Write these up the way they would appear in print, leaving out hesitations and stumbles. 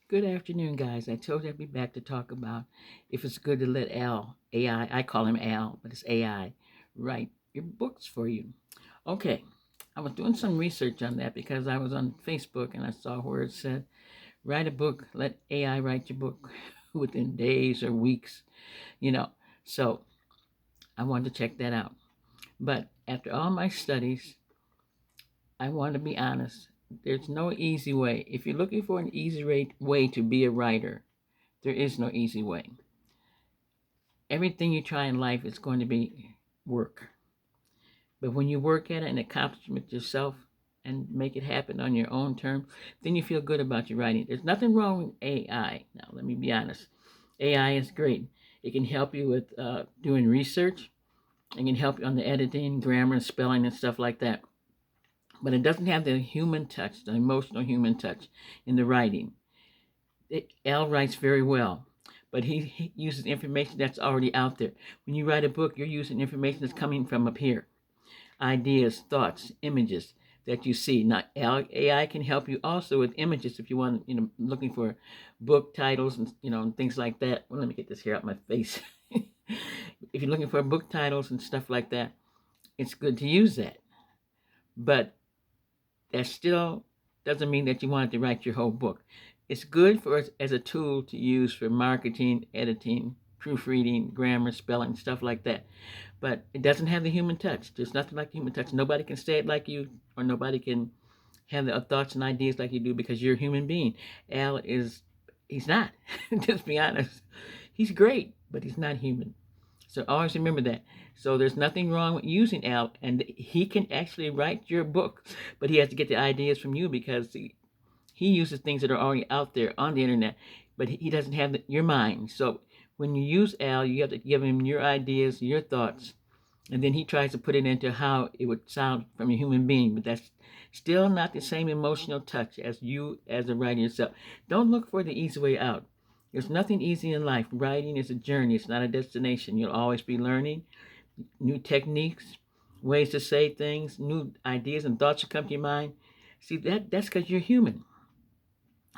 Good afternoon, guys. I told you I'd be back to talk about if it's good to let AI, I call him Al, but it's AI, write your books for you. Okay, I was doing some research on that because I was on Facebook and I saw where it said, write a book, let AI write your book within days or weeks, you know. So I wanted to check that out. But after all my studies, I want to be honest. There's no easy way. If you're looking for an way to be a writer, there is no easy way. Everything you try in life is going to be work. But when you work at it and accomplish it yourself and make it happen on your own terms, then you feel good about your writing. There's nothing wrong with AI. Now, let me be honest. AI is great. It can help you with doing research. It can help you on the editing, grammar, spelling, and stuff like that. But it doesn't have the human touch, the emotional human touch in the writing. Al writes very well, but he uses information that's already out there. When you write a book, you're using information that's coming from up here, ideas, thoughts, images that you see. Now, AI can help you also with images if you want, looking for book titles and and things like that. Well, let me get this hair out my face. If you're looking for book titles and stuff like that, it's good to use that. But that still doesn't mean that you want to write your whole book. It's good for as a tool to use for marketing, editing, proofreading, grammar, spelling, stuff like that. But it doesn't have the human touch. There's nothing like the human touch. Nobody can say it like you, or nobody can have the thoughts and ideas like you do because you're a human being. He's not. Just be honest. He's great, but he's not human. So always remember that. So there's nothing wrong with using Al, and he can actually write your book, but he has to get the ideas from you because he uses things that are already out there on the internet, but he doesn't have your mind. So when you use Al, you have to give him your ideas, your thoughts, and then he tries to put it into how it would sound from a human being. But that's still not the same emotional touch as you as a writer yourself. Don't look for the easy way out. There's nothing easy in life. Writing is a journey, it's not a destination. You'll always be learning new techniques, ways to say things, new ideas and thoughts will come to your mind. See, that's because you're human.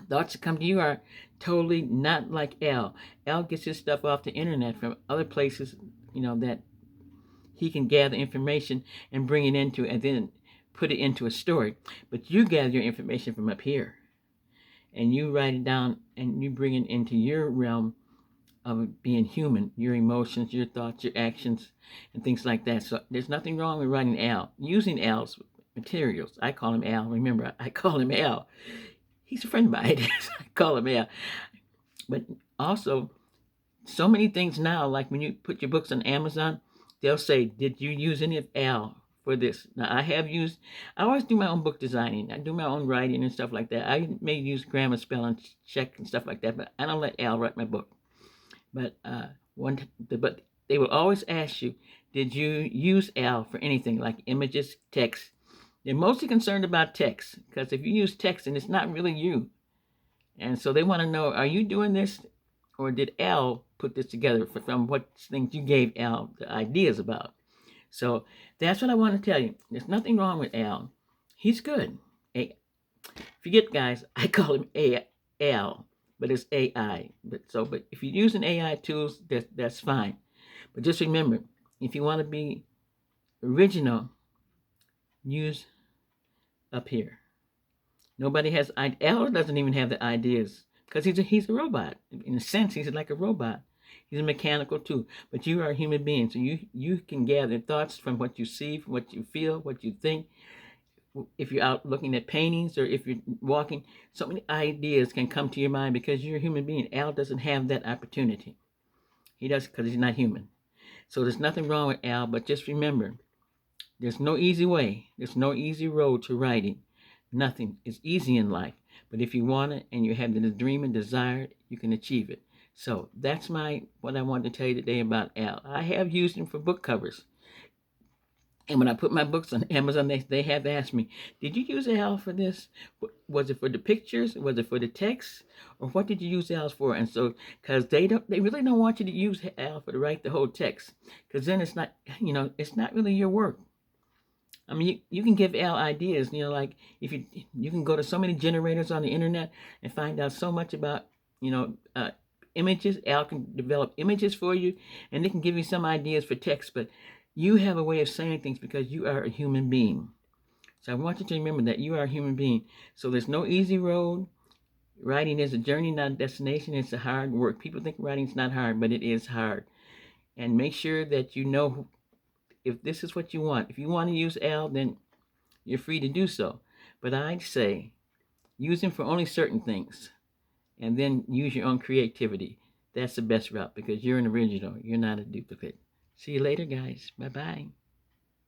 Thoughts that come to you are totally not like Al. Al gets his stuff off the internet from other places, that he can gather information and bring it into and then put it into a story. But you gather your information from up here and you write it down and you bring it into your realm of being human, your emotions, your thoughts, your actions, and things like that. So there's nothing wrong with writing Al, using Al's materials. I call him Al. Remember, I call him Al. He's a friend of mine. I call him Al. But also, so many things now, like when you put your books on Amazon, they'll say, "Did you use any of Al for this?" Now, I always do my own book designing. I do my own writing and stuff like that. I may use grammar, spelling, check, and stuff like that, but I don't let Al write my book. But but they will always ask you, "Did you use Al for anything like images, text?" They're mostly concerned about text because if you use text and it's not really you, and so they want to know, are you doing this, or did Al put this together from what things you gave Al the ideas about? So that's what I want to tell you. There's nothing wrong with Al. He's good. Forget guys, I call him Al, but it's AI. But if you're using AI tools, that's fine. But just remember, if you want to be original, use up here. Nobody has Al doesn't even have the ideas because he's a robot. In a sense, he's like a robot. He's a mechanical too. But you are a human being, so you can gather thoughts from what you see, from what you feel, what you think. If you're out looking at paintings or if you're walking, so many ideas can come to your mind because you're a human being. Al doesn't have that opportunity. He does because he's not human. So there's nothing wrong with Al, but just remember, there's no easy way. There's no easy road to writing. Nothing is easy in life. But if you want it and you have the dream and desire, you can achieve it. So that's what I wanted to tell you today about Al. I have used him for book covers. And when I put my books on Amazon, they have asked me, "Did you use Al for this? Was it for the pictures? Was it for the text? Or what did you use Al for?" And so, because they really don't want you to use Al for to write the whole text, because then it's not, it's not really your work. I mean, you can give Al ideas. Like if you can go to so many generators on the internet and find out so much about you know images. Al can develop images for you, and they can give you some ideas for text. But you have a way of saying things because you are a human being. So I want you to remember that you are a human being. So there's no easy road. Writing is a journey, not a destination. It's a hard work. People think writing's not hard, but it is hard. And make sure that you know if this is what you want. If you want to use Al, then you're free to do so. But I'd say use him for only certain things and then use your own creativity. That's the best route because you're an original. You're not a duplicate. See you later, guys. Bye bye.